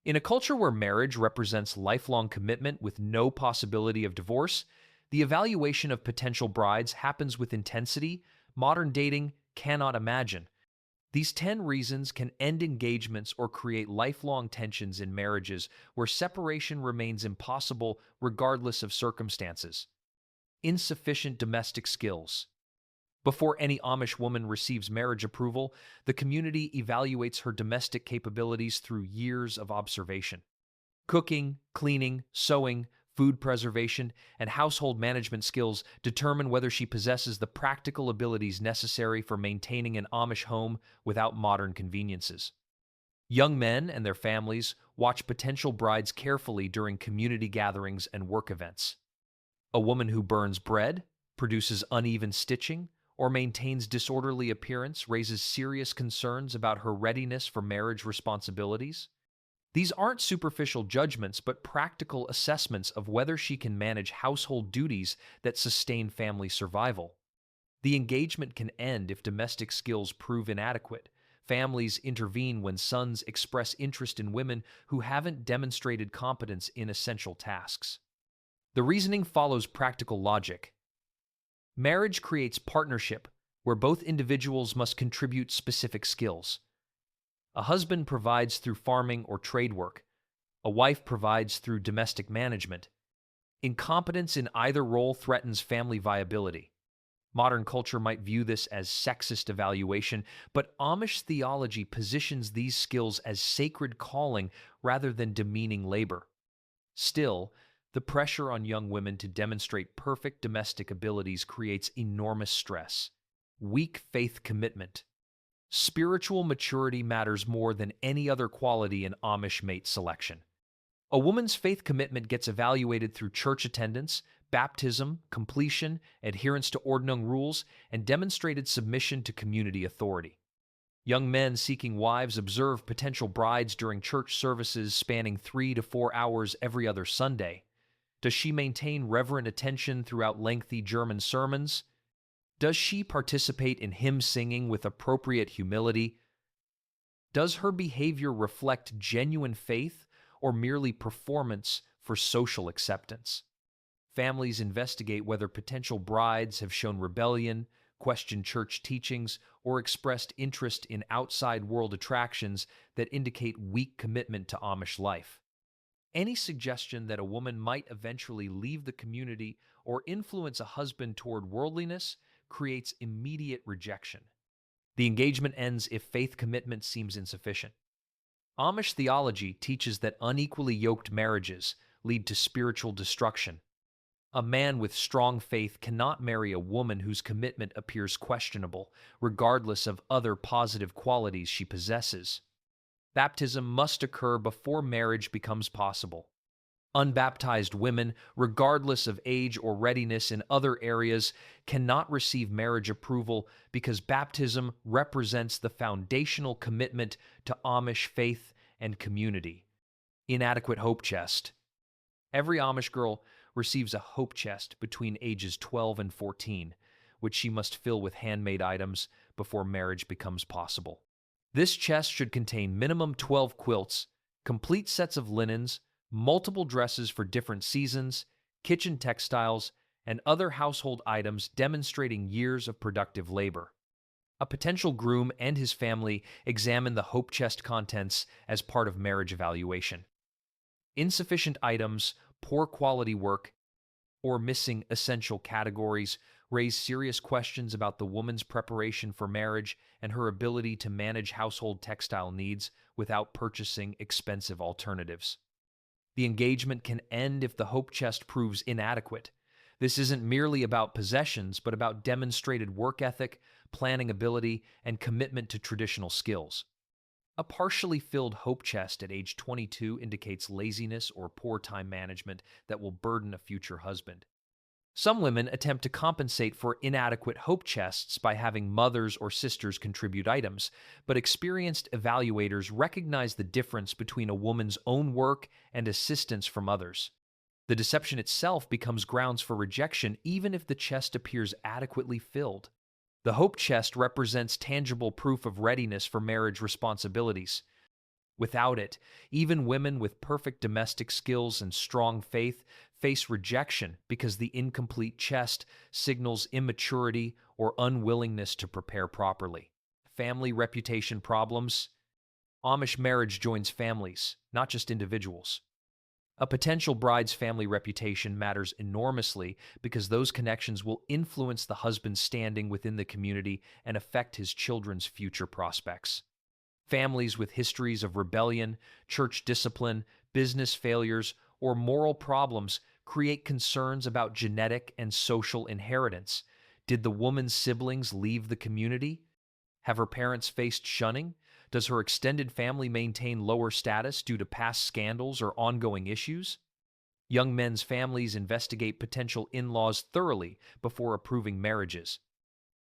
In a culture where marriage represents lifelong commitment with no possibility of divorce, the evaluation of potential brides happens with intensity modern dating cannot imagine. These 10 reasons can end engagements or create lifelong tensions in marriages where separation remains impossible regardless of circumstances. Insufficient domestic skills. Before any Amish woman receives marriage approval, the community evaluates her domestic capabilities through years of observation. Cooking, cleaning, sewing, food preservation, and household management skills determine whether she possesses the practical abilities necessary for maintaining an Amish home without modern conveniences. Young men and their families watch potential brides carefully during community gatherings and work events. A woman who burns bread, produces uneven stitching, or maintains disorderly appearance raises serious concerns about her readiness for marriage responsibilities. These aren't superficial judgments, but practical assessments of whether she can manage household duties that sustain family survival. The engagement can end if domestic skills prove inadequate. Families intervene when sons express interest in women who haven't demonstrated competence in essential tasks. The reasoning follows practical logic. Marriage creates partnership where both individuals must contribute specific skills. A husband provides through farming or trade work. A wife provides through domestic management. Incompetence in either role threatens family viability. Modern culture might view this as sexist evaluation, but Amish theology positions these skills as sacred calling rather than demeaning labor. Still, the pressure on young women to demonstrate perfect domestic abilities creates enormous stress. Weak faith commitment. Spiritual maturity matters more than any other quality in Amish mate selection. A woman's faith commitment gets evaluated through church attendance, baptism, completion, adherence to ordinung rules, and demonstrated submission to community authority. Young men seeking wives observe potential brides during church services spanning 3 to 4 hours every other Sunday. Does she maintain reverent attention throughout lengthy German sermons? Does she participate in hymn singing with appropriate humility? Does her behavior reflect genuine faith or merely performance for social acceptance? Families investigate whether potential brides have shown rebellion, questioned church teachings, or expressed interest in outside world attractions that indicate weak commitment to Amish life. Any suggestion that a woman might eventually leave the community or influence a husband toward worldliness creates immediate rejection. The engagement ends if faith commitment seems insufficient. Amish theology teaches that unequally yoked marriages lead to spiritual destruction. A man with strong faith cannot marry a woman whose commitment appears questionable, regardless of other positive qualities she possesses. Baptism must occur before marriage becomes possible. Unbaptized women, regardless of age or readiness in other areas, cannot receive marriage approval because baptism represents the foundational commitment to Amish faith and community. Inadequate hope chest. Every Amish girl receives a hope chest between ages 12 and 14, which she must fill with handmade items before marriage becomes possible. This chest should contain minimum 12 quilts, complete sets of linens, multiple dresses for different seasons, kitchen textiles, and other household items demonstrating years of productive labor. A potential groom and his family examine the hope chest contents as part of marriage evaluation. Insufficient items, poor quality work, or missing essential categories raise serious questions about the woman's preparation for marriage and her ability to manage household textile needs without purchasing expensive alternatives. The engagement can end if the hope chest proves inadequate. This isn't merely about possessions, but about demonstrated work ethic, planning ability, and commitment to traditional skills. A partially filled hope chest at age 22 indicates laziness or poor time management that will burden a future husband. Some women attempt to compensate for inadequate hope chests by having mothers or sisters contribute items, but experienced evaluators recognize the difference between a woman's own work and assistance from others. The deception itself becomes grounds for rejection even if the chest appears adequately filled. The hope chest represents tangible proof of readiness for marriage responsibilities. Without it, even women with perfect domestic skills and strong faith face rejection because the incomplete chest signals immaturity or unwillingness to prepare properly. Family reputation problems. Amish marriage joins families, not just individuals. A potential bride's family reputation matters enormously because those connections will influence the husband's standing within the community and affect his children's future prospects. Families with histories of rebellion, church discipline, business failures, or moral problems create concerns about genetic and social inheritance. Did the woman's siblings leave the community? Have her parents faced shunning? Does her extended family maintain lower status due to past scandals or ongoing issues? Young men's families investigate potential in-laws thoroughly before approving marriages.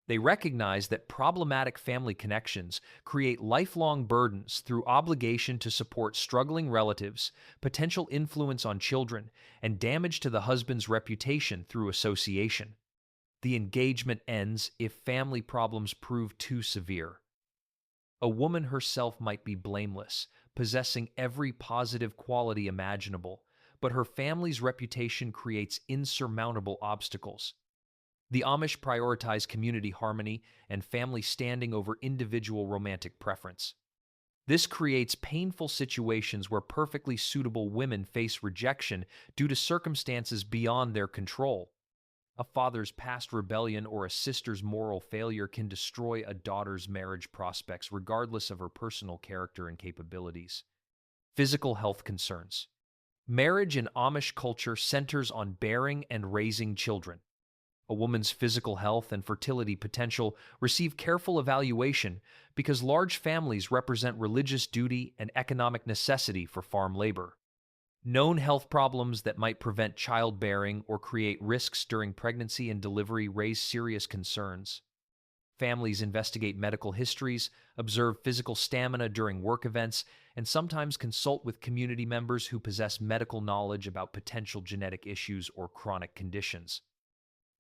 They recognize that problematic family connections create lifelong burdens through obligation to support struggling relatives, potential influence on children, and damage to the husband's reputation through association. The engagement ends if family problems prove too severe. A woman herself might be blameless, possessing every positive quality imaginable, but her family's reputation creates insurmountable obstacles. The Amish prioritize community harmony and family standing over individual romantic preference. This creates painful situations where perfectly suitable women face rejection due to circumstances beyond their control. A father's past rebellion or a sister's moral failure can destroy a daughter's marriage prospects regardless of her personal character and capabilities. Physical health concerns. Marriage in Amish culture centers on bearing and raising children. A woman's physical health and fertility potential receive careful evaluation because large families represent religious duty and economic necessity for farm labor. Known health problems that might prevent childbearing or create risks during pregnancy and delivery raise serious concerns. Families investigate medical histories, observe physical stamina during work events, and sometimes consult with community members who possess medical knowledge about potential genetic issues or chronic conditions.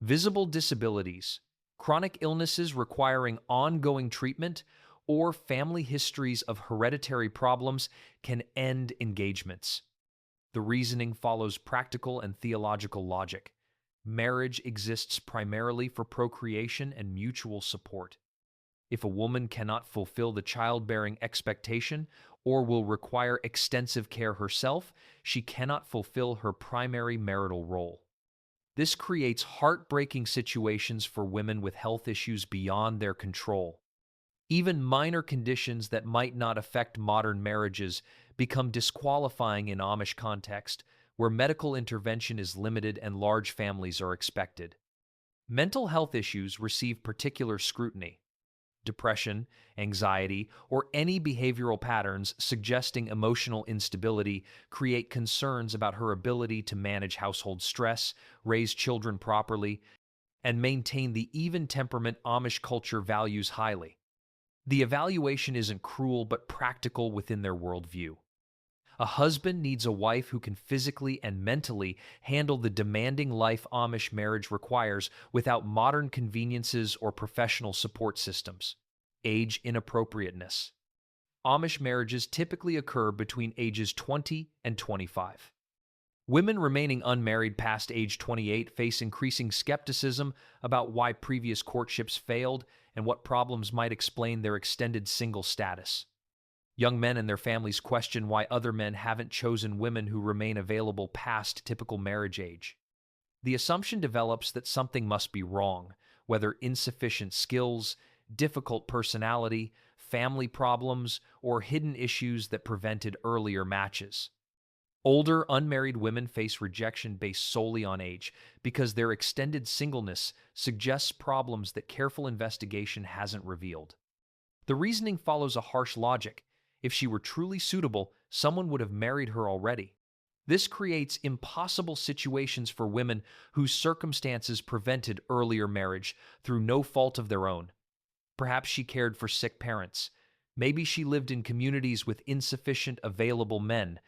Visible disabilities, chronic illnesses requiring ongoing treatment, or family histories of hereditary problems can end engagements. The reasoning follows practical and theological logic. Marriage exists primarily for procreation and mutual support. If a woman cannot fulfill the childbearing expectation or will require extensive care herself, she cannot fulfill her primary marital role. This creates heartbreaking situations for women with health issues beyond their control. Even minor conditions that might not affect modern marriages become disqualifying in Amish context, where medical intervention is limited and large families are expected. Mental health issues receive particular scrutiny. Depression, anxiety, or any behavioral patterns suggesting emotional instability create concerns about her ability to manage household stress, raise children properly, and maintain the even temperament Amish culture values highly. The evaluation isn't cruel but practical within their worldview. A husband needs a wife who can physically and mentally handle the demanding life Amish marriage requires without modern conveniences or professional support systems. Age inappropriateness. Amish marriages typically occur between ages 20 and 25. Women remaining unmarried past age 28 face increasing skepticism about why previous courtships failed and what problems might explain their extended single status. Young men and their families question why other men haven't chosen women who remain available past typical marriage age. The assumption develops that something must be wrong, whether insufficient skills, difficult personality, family problems, or hidden issues that prevented earlier matches. Older, unmarried women face rejection based solely on age because their extended singleness suggests problems that careful investigation hasn't revealed. The reasoning follows a harsh logic. If she were truly suitable, someone would have married her already. This creates impossible situations for women whose circumstances prevented earlier marriage through no fault of their own. Perhaps she cared for sick parents. Maybe she lived in communities with insufficient available men.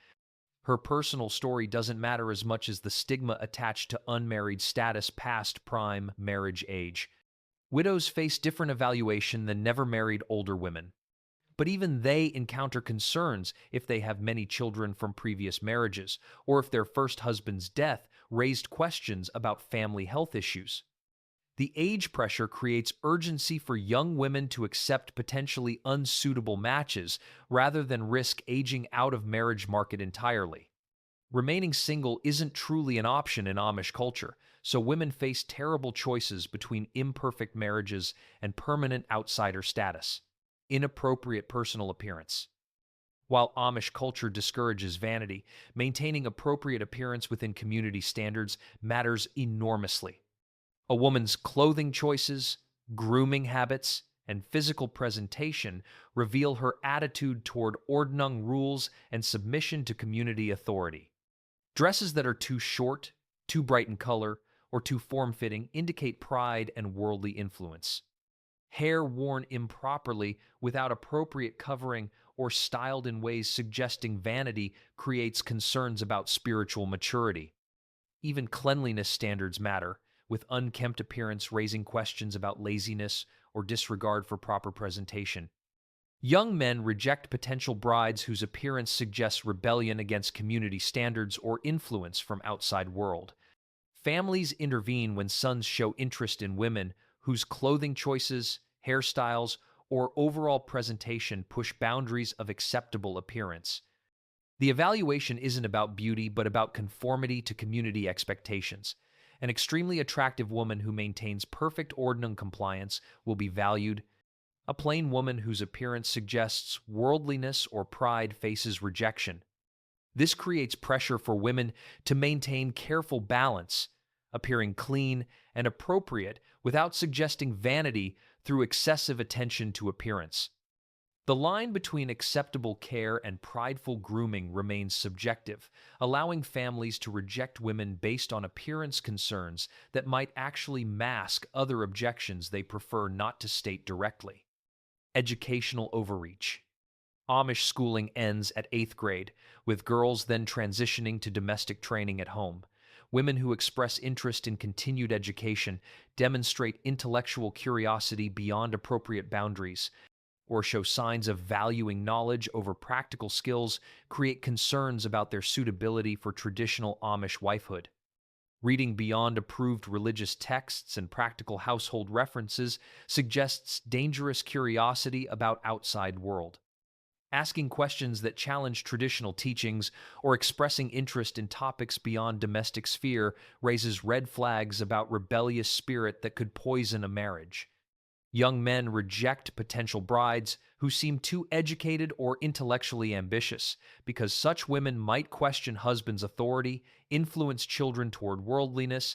Her personal story doesn't matter as much as the stigma attached to unmarried status past prime marriage age. Widows face different evaluation than never married older women. but even they encounter concerns if they have many children from previous marriages, or if their first husband's death raised questions about family health issues. The age pressure creates urgency for young women to accept potentially unsuitable matches rather than risk aging out of marriage market entirely. Remaining single isn't truly an option in Amish culture, so women face terrible choices between imperfect marriages and permanent outsider status. Inappropriate personal appearance. While Amish culture discourages vanity, maintaining appropriate appearance within community standards matters enormously. A woman's clothing choices, grooming habits, and physical presentation reveal her attitude toward Ordnung rules and submission to community authority. Dresses that are too short, too bright in color, or too form-fitting indicate pride and worldly influence. Hair worn improperly without appropriate covering or styled in ways suggesting vanity creates concerns about spiritual maturity. Even cleanliness standards matter, with unkempt appearance raising questions about laziness or disregard for proper presentation. Young men reject potential brides whose appearance suggests rebellion against community standards or influence from outside world. Families intervene when sons show interest in women whose clothing choices, hairstyles, or overall presentation push boundaries of acceptable appearance. The evaluation isn't about beauty, but about conformity to community expectations. An extremely attractive woman who maintains perfect Ordnung compliance will be valued. A plain woman whose appearance suggests worldliness or pride faces rejection. This creates pressure for women to maintain careful balance, appearing clean and appropriate without suggesting vanity through excessive attention to appearance. The line between acceptable care and prideful grooming remains subjective, allowing families to reject women based on appearance concerns that might actually mask other objections they prefer not to state directly. Educational overreach. Amish schooling ends at 8th grade, with girls then transitioning to domestic training at home. Women who express interest in continued education demonstrate intellectual curiosity beyond appropriate boundaries, or show signs of valuing knowledge over practical skills, create concerns about their suitability for traditional Amish wifehood. Reading beyond approved religious texts and practical household references suggests dangerous curiosity about outside world. Asking questions that challenge traditional teachings or expressing interest in topics beyond domestic sphere raises red flags about rebellious spirit that could poison a marriage. Young men reject potential brides who seem too educated or intellectually ambitious, because such women might question husbands' authority, influence children toward worldliness,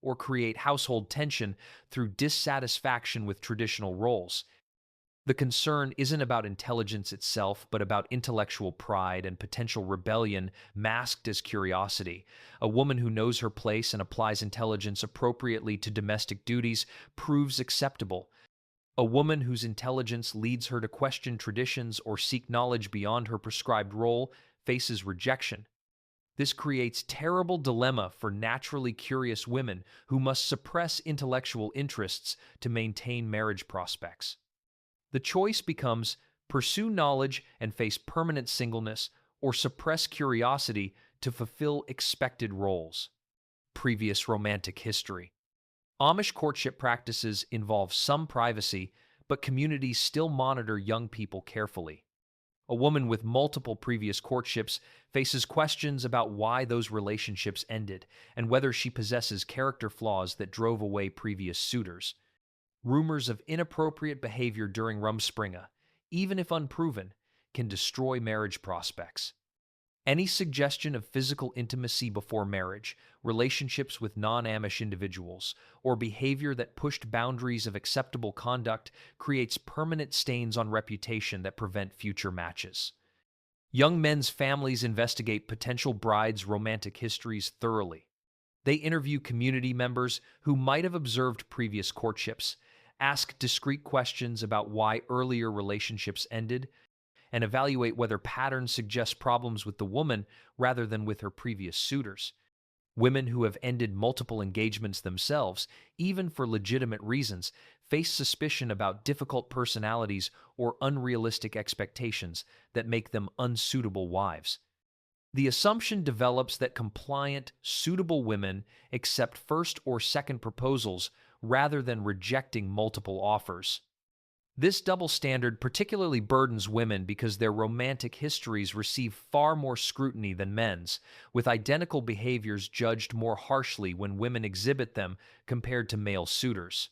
or create household tension through dissatisfaction with traditional roles. The concern isn't about intelligence itself, but about intellectual pride and potential rebellion masked as curiosity. A woman who knows her place and applies intelligence appropriately to domestic duties proves acceptable. A woman whose intelligence leads her to question traditions or seek knowledge beyond her prescribed role faces rejection. This creates terrible dilemma for naturally curious women who must suppress intellectual interests to maintain marriage prospects. The choice becomes pursue knowledge and face permanent singleness, or suppress curiosity to fulfill expected roles. Previous romantic history. Amish courtship practices involve some privacy, but communities still monitor young people carefully. A woman with multiple previous courtships faces questions about why those relationships ended and whether she possesses character flaws that drove away previous suitors. Rumors of inappropriate behavior during Rumspringa, even if unproven, can destroy marriage prospects. Any suggestion of physical intimacy before marriage, relationships with non-Amish individuals, or behavior that pushed boundaries of acceptable conduct creates permanent stains on reputation that prevent future matches. Young men's families investigate potential brides' romantic histories thoroughly. They interview community members who might have observed previous courtships, ask discreet questions about why earlier relationships ended, and evaluate whether patterns suggest problems with the woman rather than with her previous suitors. Women who have ended multiple engagements themselves, even for legitimate reasons, face suspicion about difficult personalities or unrealistic expectations that make them unsuitable wives. The assumption develops that compliant, suitable women accept first or second proposals rather than rejecting multiple offers. This double standard particularly burdens women because their romantic histories receive far more scrutiny than men's, with identical behaviors judged more harshly when women exhibit them compared to male suitors.